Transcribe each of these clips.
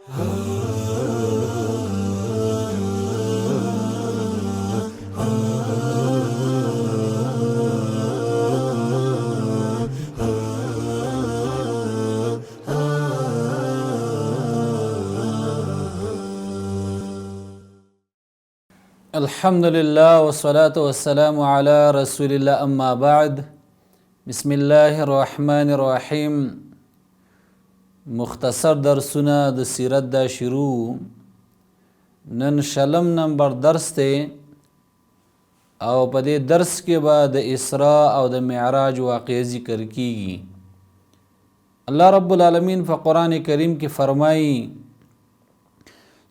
الحمد لله والصلاة والسلام على رسول الله أما بعد بسم الله الرحمن الرحيم مختصر درسونه د سیرت دا شروع نن شلم نمبر درس ته او په دې درس کې به د اسراء او د معراج واقعه ذکر کیږي. الله رب العالمین په قرآن کریم کې فرمایي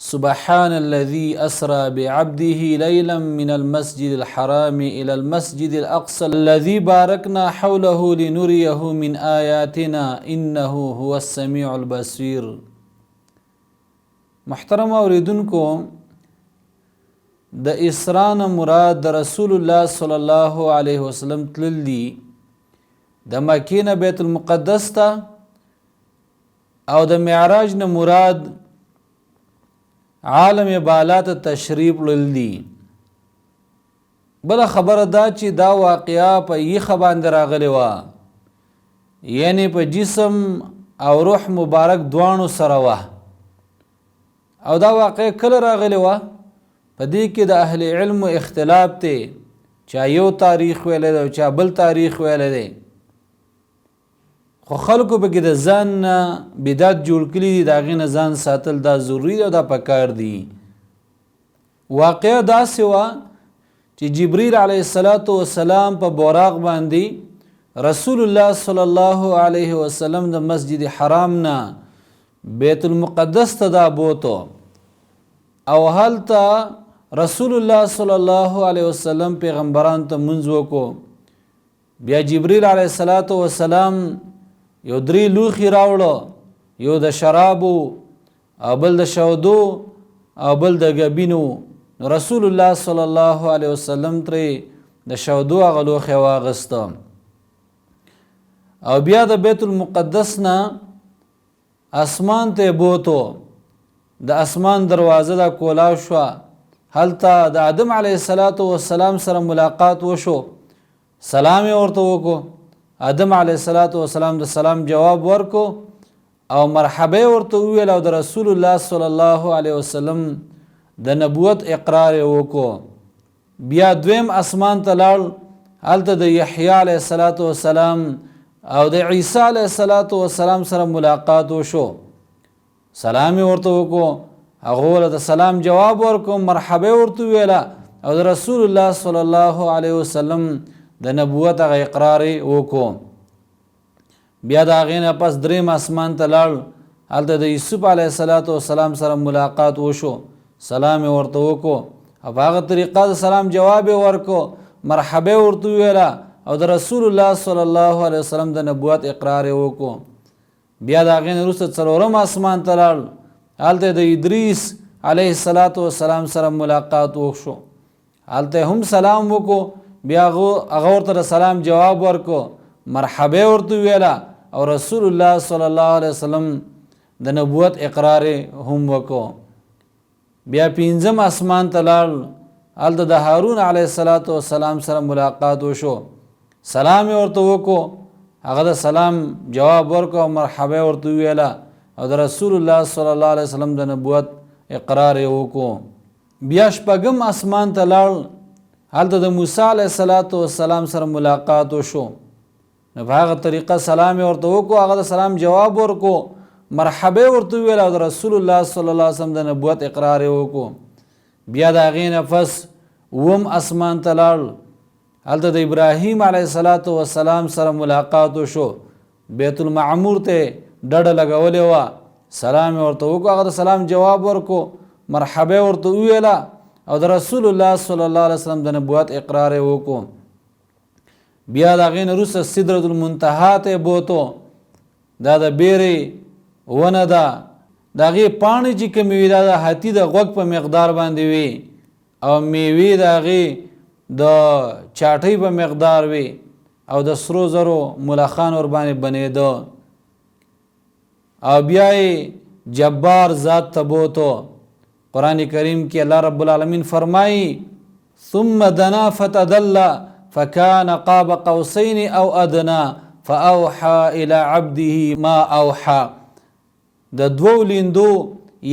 سبحان الذي أسرى بعبده ليلا من المسجد الحرام إلى المسجد الأقصى الذي باركنا حوله لنريه من آياتنا إنه هو السميع البصير. محترم اوریدونکو، د اسراء نه مراد د رسول الله صلی الله علیه وسلم تلل دي د مکې نه بیت المقدس ته، او د معراج نه مراد عالم بالا ته تشریف لدی. بل خبره دا چې دا واقعا په یخ باندې راغلی و، یعنی په جسم او روح مبارک دوانو سره و. او دا واقع کله راغلی و؟ په دې کې د اهل علم اختلاف ته، چا یو تاریخ ویلی دی او چا بل تاریخ ویلی دی، خو خلکو به کې د ځان بدعت جوړ کړي دي، د هغې نه ځان ساتل دا ضروري دی او دا پکار دي. واقعه داسې وه چې جبریل علیه السلام په براق باندې رسول الله صلی الله علیه وسلم د مسجد حرام نه بیت المقدس ته دا بوتو، او هلته رسول الله صلی الله علیه وسلم پیغمبران ته منځ وکړو. بیا جبریل علیه السلام یو 3 لوښي راوړو، یو د شرابو او بل د شودو او بل د ګبینو. رسول الله صلی الله علیه وسلم ترې د شودو هغه لوښی واغسته، او بیا د بیت المقدس نه اسمان ته بوتو. د اسمان دروازه دا کولاو شوه، هلته د آدم علیه السلام سره ملاقات وشو، سلام یې ورته وکړو. آدم علیه السلام د سلام جواب ورکو او مرحبا ورته وویل، او د رسول الله صلی الله علیه وسلم د نبوت اقرار وکړو. بیا دویم اسمان ته لاړ، هلته د یحیی علیه السلام او د عیسی علیه السلام سره ملاقات وشو، سلام ورته وکړو، هغه له د سلام جواب ورکو، مرحبا ورته ویله، او د رسول الله صلی الله علیه وسلم د نبوت هغه اقرار وکړو. بیا د هغې نه پس دریم اسمان ته لاړ، هلته د یوسف علیه السلام سره ملاقات وشو، سلام یې ورته وکړو، او په هغه طریقه د سلام جواب یې ورکړو، مرحبا ورته وویله، او د رسول الله صلی الله علیه وسلم د نبوت اقرار یې وکړو. بیا د هغې نه وروسته څلورم اسمان ته لاړ، هلته د ادریس علیه السلام سره ملاقات وشو، هلته هم سلام وکړو، بیا هغه ورته د سلام جواب ورکو، مرحبا ورته ویله، او رسول الله صلی الله علیه وسلم د نبوت اقرار هم وکړو. بیا پنځم اسمان ته لاړ، هلته د هارون علیه السلام سره ملاقات وشو، سلام ورته وکړو، هغه د سلام جواب ورکو، مرحبا ورته ویله، او د رسول الله صلی الله علیه وسلم د نبوت اقرار وکړو. بیا شپږم اسمان ته لاړ، هلته د موسی علیه السلام سره ملاقات وشو، نو په هغه طریقه سلام ورته وکړو، هغه د سلام جواب ورکو، مرحبا ورته ویل، او د رسول الله صلی الله علیه وسلم د نبوت اقرار وکړو. بیا د هغې نه پس اووم اسمان ته لاړ، هلته د ابراهیم علیه السلام سره ملاقات وشو، بیت المعمور ته ډډه لګولې وه، سلام ورته وکړو، هغه د سلام جواب ورکو، مرحبا ورته وویله، او د رسول الله صلی الله علیه وسلم د نبوت اقرار وکړو. بیا د هغې نه وروسته سدرة المنتهی ته بوتو، دا د بیرې ونه ده، د هغې پاڼې چې کومې وي دا د هاتي د غوږ په مقدار باندې وي، او میوې د هغې د چاټۍ په مقدار وي، او د سرو زرو ملخان ور باندې بنېده. او بیا یې جبار ذات ته بوتو. قرآن کریم کی اللہ رب العالمین فرمائی ثم دنا فتدلى فكان قاب قوسين او ادنى فاوحى الى عبده ما اوحى. د دوو لیندو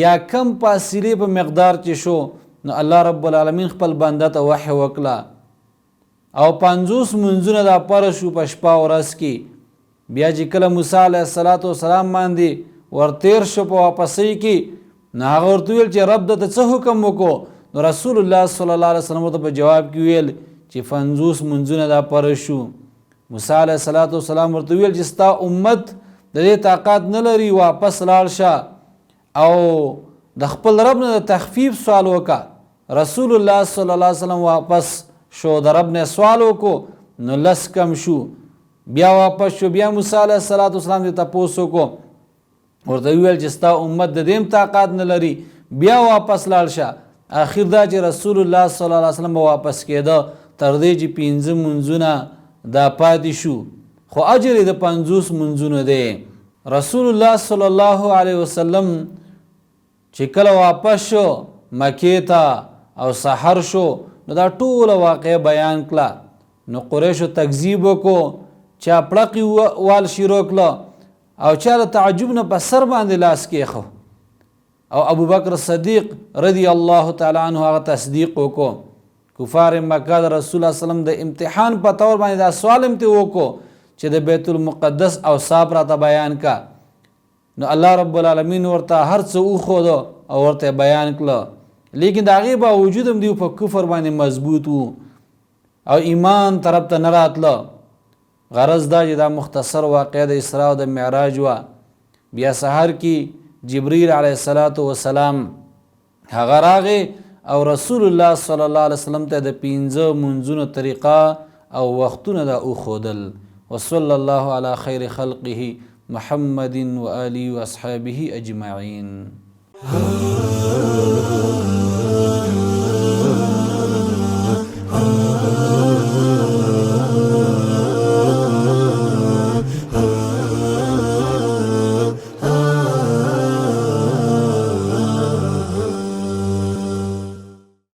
یا کم فاصله په مقدار چې شو نو الله رب العالمین خپل بنده ته وحی وکړه او 50 منځونه دا پر شو په شپه او ورځ کې. بیا چې کله موسی علیه السلام باندې ورتیر شو په واپسۍ کې نو هغه ورته ویل چې رب دته څه حکم وکړو؟ نو رسول الله صلی الله علیه وسلم ورته په جواب کې ویل چې 50 منځونه دا پر شو. موسی علیه السلام ورته ویل چې ستا امت د دې طاقت نه لري، واپس لاړ شه او د خپل رب نه د تخفیف سوال وکړه. رسول الله صلی الله علیه وسلم واپس شو، د رب نه سوال وکړو نو لس کم شو. بیا واپس شو، بیا موسی علیه السلام دې تپوس وکړو، ورته ویل چې ستا امت د دې طاقت نه لري، بیا واپس لاړ شه. اخر دا چې رسول الله صلی الله علیه وسلم واپس کېده تر دې چې 15 منځونه دا پاتې شو، خو اجر د 50 منځونه دی. رسول الله صلی الله علیه وسلم چې کله واپس شو مکې ته او سحر شو نو دا ټول واقع بیان کړه. نو قریشو تکذیب وکړو، چا پړقې وال شروع کړه او چا د تعجب نه په سر باندې لاس کېښو او ابو بکر صدیق رضی الله تعالی عنه هغه تصدیق وکړو. کفار مکه د رسول الله صلی الله علیه وسلم د امتحان په تور باندې دا سوال هم ته وکړو چې د بیت المقدس اوصاف راته بیان کا. نو الله رب العالمین ورته هر څه وښود او ورته بیان کړه، لیکن د هغې باوجود هم دوی په کفر باندې مضبوط وو او ایمان طرف ته نه راتله. غرض دا چې دا مختصر واقعه د اسراء او د معراج وه. بیا سحر کې جبریل علیه السلام هغه راغی او رسول الله صلی الله علیه وسلم ته د 15 منځونو طریقه او وختونه دا وښودل. وصلی الله علی خیر خلقه محمد و آله و اصحابه اجمعین.